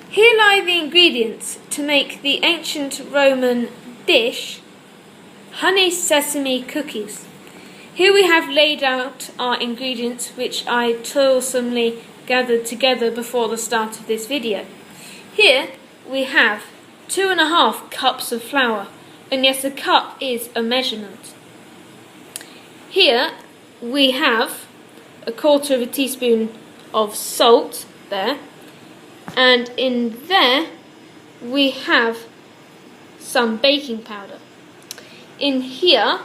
Here lie the ingredients to make the ancient Roman dish honey sesame cookies. Here we have laid out our ingredients, which I toilsomely gathered together before the start of this video. Here we have 2½ cups of flour, and yes, a cup is a measurement. Here we have 1/4 teaspoon of salt there, and in there we have some baking powder. In here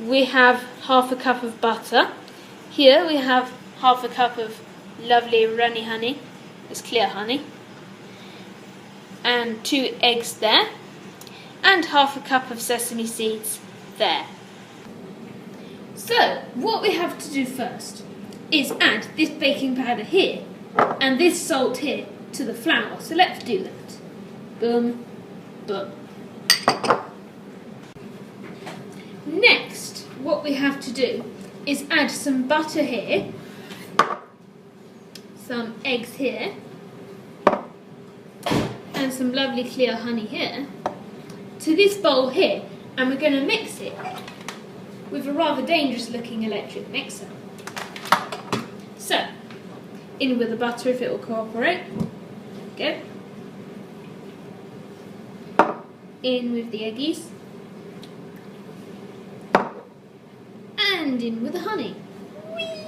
we have 1/2 cup of butter. Here we have 1/2 cup of lovely runny honey, it's clear honey, and 2 eggs there, and 1/2 cup of sesame seeds there. So what we have to do first is add this baking powder here and this salt here to the flour. So let's do that. Boom, boom. Next, what we have to do is add some butter here, some eggs here, and some lovely clear honey here to this bowl here, and we're going to mix it with a rather dangerous looking electric mixer. So, in with the butter if it will cooperate. Good. In with the eggies. And in with the honey. Whee!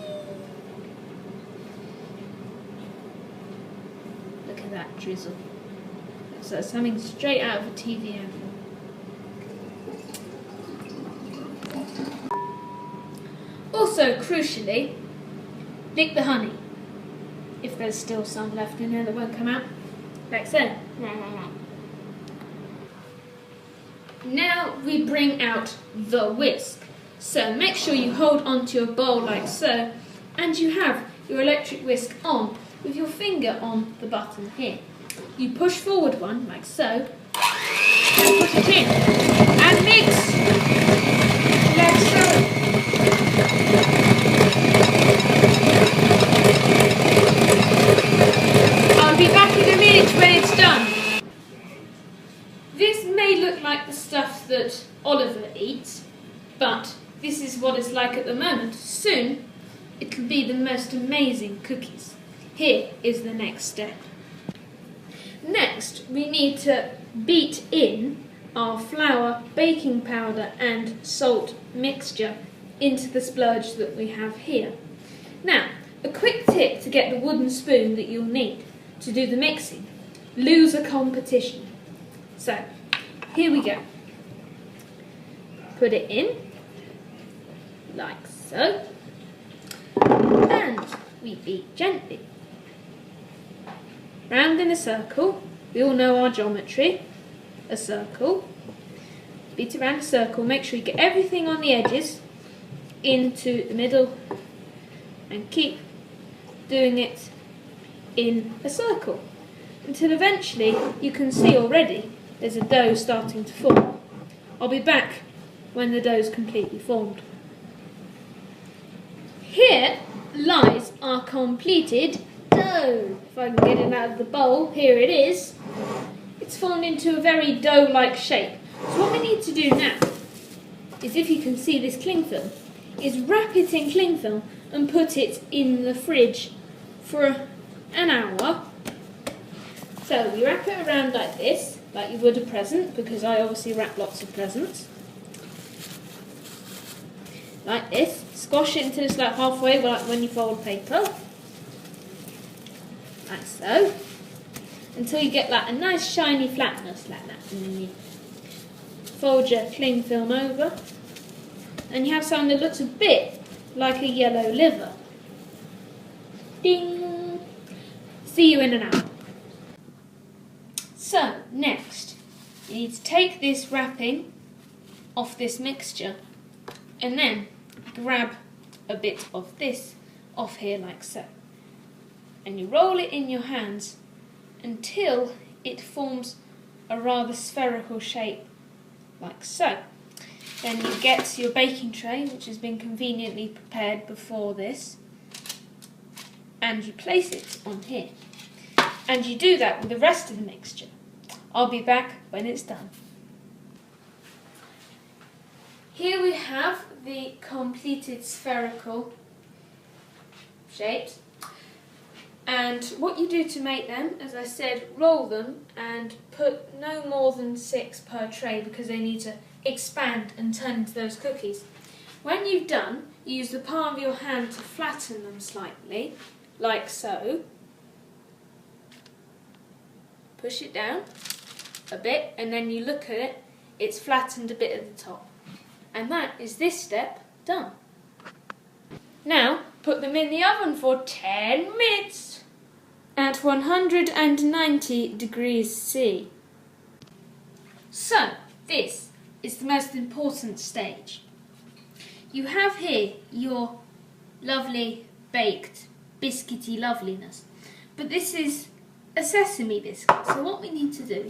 Look at that drizzle. That's like something straight out of a TV advert. Also, crucially, lick the honey. If there's still some left in there that won't come out, like so. Now we bring out the whisk. So make sure you hold onto your bowl like so, and you have your electric whisk on with your finger on the button here. You push forward one like so, and put it in, and mix like so. I'll be back in a minute when it's done. This may look like the stuff that Oliver eats, but this is what it's like at the moment. Soon, it'll be the most amazing cookies. Here is the next step. Next, we need to beat in our flour, baking powder and salt mixture into the splurge that we have here. Now, a quick tip to get the wooden spoon that you'll need to do the mixing. Lose a competition. So, here we go. Put it in, like so, and we beat gently. Round in a circle. We all know our geometry. A circle. Beat around a circle. Make sure you get everything on the edges into the middle, and keep doing it in a circle until eventually you can see already there's a dough starting to form. I'll be back when the dough is completely formed. Here lies our completed dough. If I can get it out of the bowl, here it is. It's formed into a very dough-like shape. So what we need to do now is, if you can see this cling film, is wrap it in cling film and put it in the fridge for an hour. So we wrap it around like this, like you would a present, because I obviously wrap lots of presents. Like this. Squash it until it's like halfway, like when you fold paper. Like so. Until you get like a nice shiny flatness like that. And then you fold your cling film over, and you have something that looks a bit like a yellow liver. Ding! See you in an hour. So, next, you need to take this wrapping off this mixture, and then grab a bit of this off here like so. And you roll it in your hands until it forms a rather spherical shape like so. Then you get your baking tray, which has been conveniently prepared before this, and you place it on here. And you do that with the rest of the mixture. I'll be back when it's done. Here we have the completed spherical shapes. And what you do to make them, as I said, roll them and put no more than 6 per tray because they need to expand and turn into those cookies. When you've done, you use the palm of your hand to flatten them slightly, like so. Push it down a bit and then you look at it, it's flattened a bit at the top. And that is this step done. Now, put them in the oven for 10 minutes at 190 degrees C. So, this is the most important stage. You have here your lovely baked biscuity loveliness, but this is a sesame biscuit. So what we need to do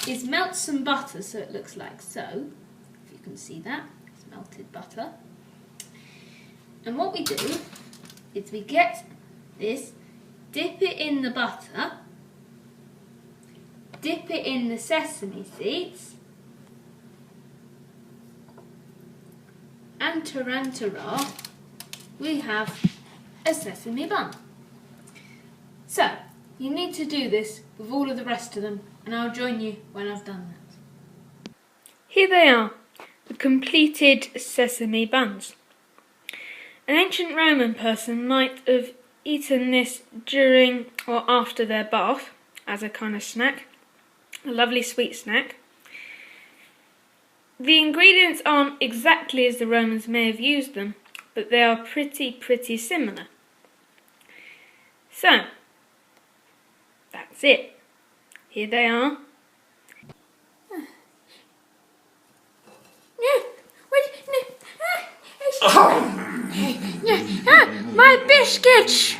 is melt some butter so it looks like so. If you can see that, it's melted butter. And what we do is we get this, dip it in the butter, dip it in the sesame seeds, and tarantara, we have a sesame bun. So, you need to do this with all of the rest of them, and I'll join you when I've done that. Here they are, the completed sesame buns. An ancient Roman person might have eaten this during or after their bath as a kind of snack, a lovely sweet snack. The ingredients aren't exactly as the Romans may have used them, but they are pretty similar. So, that's it. Here they are. My biscuits!